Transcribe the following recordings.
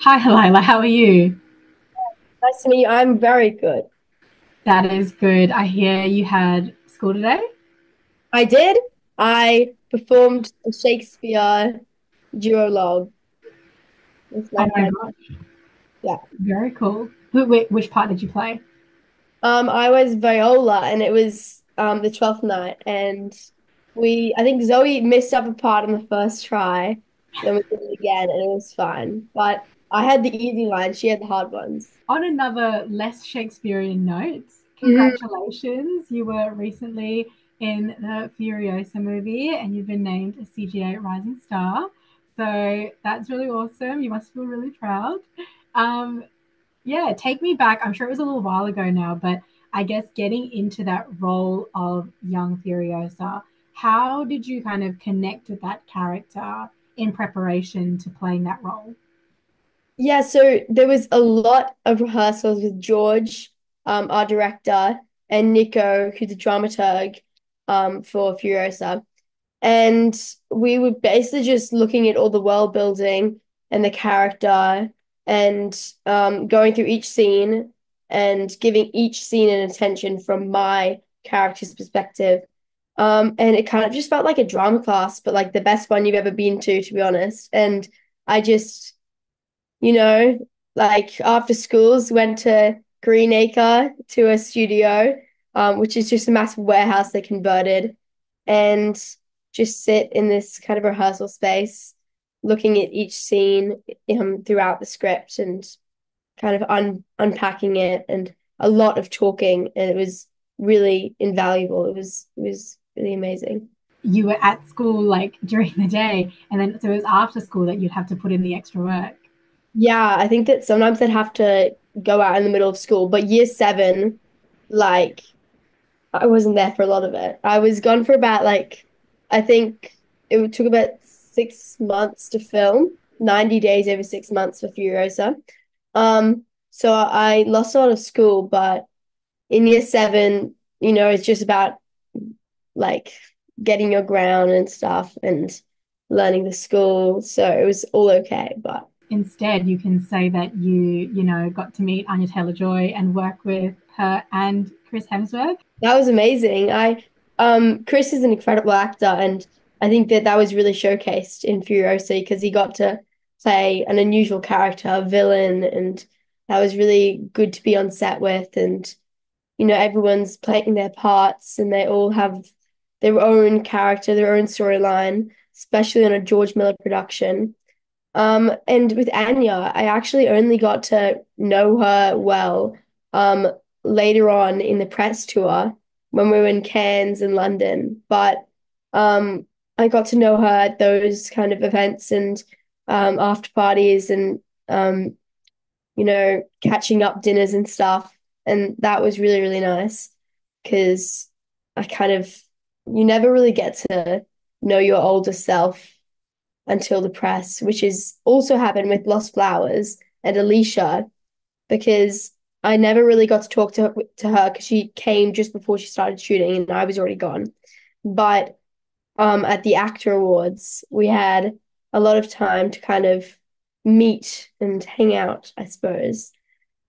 Hi, Alyla. How are you? Nice to meet you. I'm very good. That is good. I hear you had school today. I did. I performed a Shakespeare duologue with Oh my my friend. gosh, Yeah. very cool. Which part did you play? I was Viola and it was the 12th night and I think Zoe missed up a part on the first try. Then we did it again and it was fine. But I had the easy lines, she had the hard ones. On another less Shakespearean note, Mhm. congratulations. You were recently in the Furiosa movie and you've been named a CGA Rising Star. So that's really awesome. You must feel really proud. Um, Yeah, take me back. I'm sure it was a little while ago now, but I guess getting into that role of young Furiosa, how did you kind of connect with that character in preparation to playing that role? Yeah, so there was a lot of rehearsals with George, our director, and Nico, who's a dramaturg, for Furiosa. And we were basically just looking at all the world building and the character and going through each scene and giving each scene an attention from my character's perspective. And it kind of just felt like a drama class, but like the best one you've ever been to be honest. And I just you know, like after schools, went to Greenacre to a studio, which is just a massive warehouse they converted, and just sit in this kind of rehearsal space, looking at each scene throughout the script and kind of unpacking it, and a lot of talking, and it was really invaluable. It was really amazing. You were at school like during the day, and then so it was after school that you'd have to put in the extra work. Yeah, I think that sometimes I'd have to go out in the middle of school, but year seven, like I wasn't there for a lot of it. I was gone for about I think took about 6 months to film, 90 days over 6 months for Furiosa. So I lost a lot of school, but in year seven, it's just about like getting your ground and stuff and learning the school. So it was all okay, but Instead, you can say that you got to meet Anya Taylor-Joy and work with her and Chris Hemsworth. that was amazing. Chris is an incredible actor, and I think that that was really showcased in Furiosa because he got to play an unusual character, a villain, and that was really good to be on set with. And everyone's playing their parts, and they all have their own character, their own storyline, especially on a George Miller production. And with Anya, I actually only got to know her well um, later on in the press tour when we were in Cannes and London. But um, I got to know her at those kind of events and after parties and catching up dinners and stuff. And that was really, really nice because I kind of, you never really get to know your older self until the press, which is also happened with Lost Flowers and Alicia, because I never really got to talk to her because she came just before she started shooting and I was already gone. But at the Actor Awards, we had a lot of time to kind of meet and hang out, I suppose.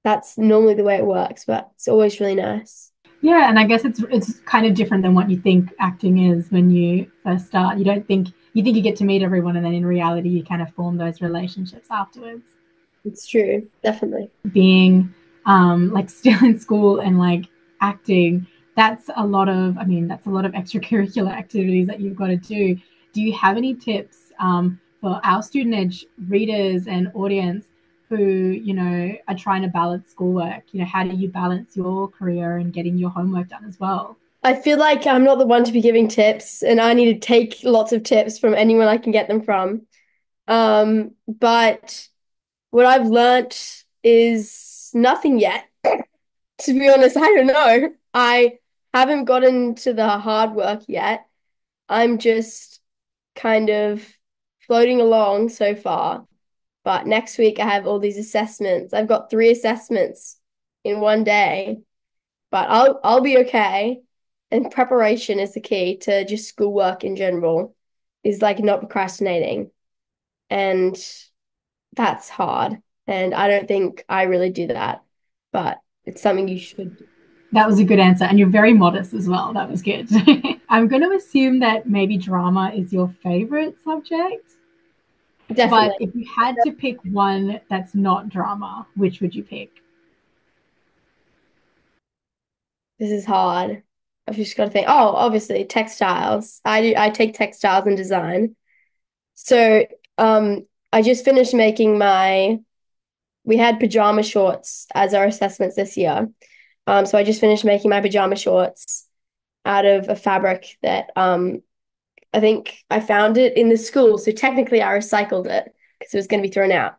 That's normally the way it works, but it's always really nice. Yeah, and I guess it's kind of different than what you think acting is when you first start. You think you get to meet everyone, and then in reality, you kind of form those relationships afterwards. It's true, definitely. Being like still in school and like acting, that's a lot of extracurricular activities that you've got to do. Do you have any tips for our student edge readers and audience who are trying to balance schoolwork? How do you balance your career and getting your homework done as well? I feel like I'm not the one to be giving tips, and I need to take lots of tips from anyone I can get them from. But what I've learnt is nothing yet. To be honest, I don't know. I haven't gotten to the hard work yet. I'm just kind of floating along so far. But next week I have all these assessments. I've got 3 assessments in one day, but I'll be okay. And preparation is the key to just schoolwork in general, is like not procrastinating. And that's hard. And I don't think I really do that, but it's something you should do. That was a good answer. And you're very modest as well. That was good. I'm going to assume that maybe drama is your favorite subject. But Definitely. if you had to pick one that's not drama, which would you pick? This is hard. I've just got to think. Oh, obviously textiles. I take textiles and design. So I just finished making my we had pajama shorts as our assessments this year. So I just finished making my pajama shorts out of a fabric that I think I found it in the school. So technically I recycled it because it was going to be thrown out.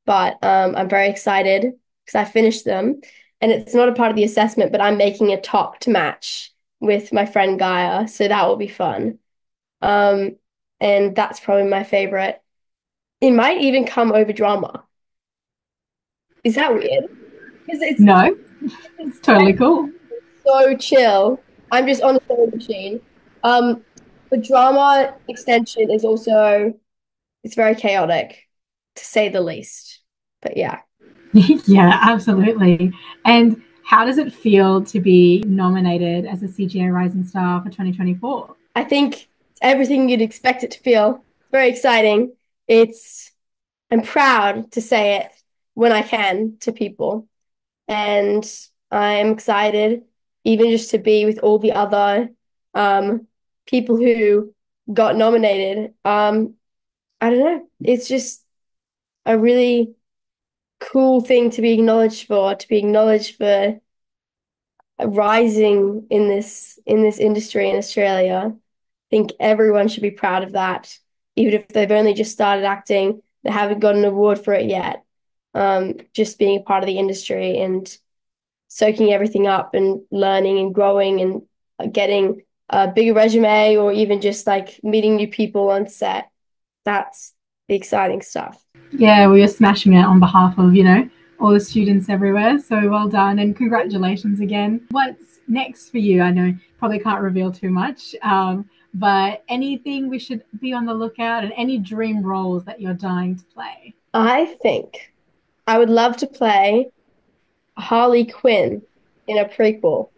But I'm very excited because I finished them. And it's not a part of the assessment, but I'm making a top to match with my friend Gaia. So that will be fun. Um, and that's probably my favorite. It might even come over drama. Is that weird? Because No, it's totally cool. so chill. I'm just on a sewing machine. The drama extension is also it's very chaotic, to say the least. But yeah, Yeah, absolutely. And how does it feel to be nominated as a CGA Rising Star for 2024? I think it's everything you'd expect it to feel. Very exciting. It's I'm proud to say it when I can to people. And I'm excited even just to be with all the other people who got nominated. I don't know. It's just a really cool thing to be acknowledged for, to be acknowledged for rising in this industry in Australia. I think everyone should be proud of that, even if they've only just started acting, they haven't got an award for it yet. Just being a part of the industry and soaking everything up and learning and growing and getting a bigger resume or even just like meeting new people on set. That's the exciting stuff. Yeah, well, you're smashing it on behalf of, all the students everywhere. So well done and congratulations again. What's next for you? I know probably can't reveal too much, but anything we should be on the lookout and any dream roles that you're dying to play? I think I would love to play Harley Quinn in a prequel,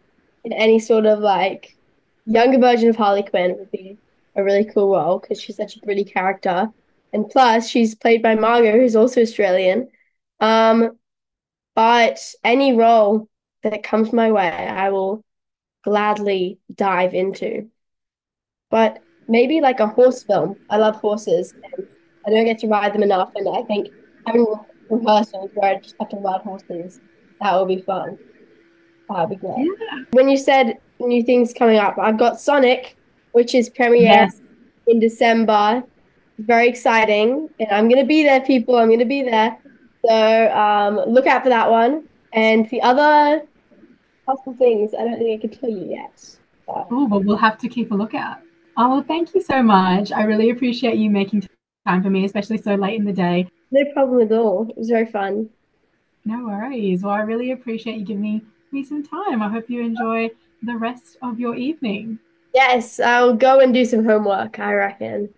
in any sort of like younger version of Harley Quinn would be a really cool role because she's such a gritty character. And plus, she's played by Margot, who's also Australian. Um, but any role that comes my way, I will gladly dive into. But maybe like a horse film. I love horses and I don't get to ride them enough. And I think having rehearsals where I just have to ride horses, that would be fun. That'd be great. Yeah. When you said new things coming up, I've got Sonic, which is premiering Yes. in December. Very exciting. And I'm gonna be there, people. I'm gonna be there. So look out for that one. And the other possible things, I don't think I can tell you yet. But Oh, well, we'll have to keep a lookout. Oh, well, thank you so much. I really appreciate you making time for me, especially so late in the day. no problem at all. It was very fun. No worries. Well, I really appreciate you giving me some time. I hope you enjoy the rest of your evening. Yes, I'll go and do some homework, I reckon.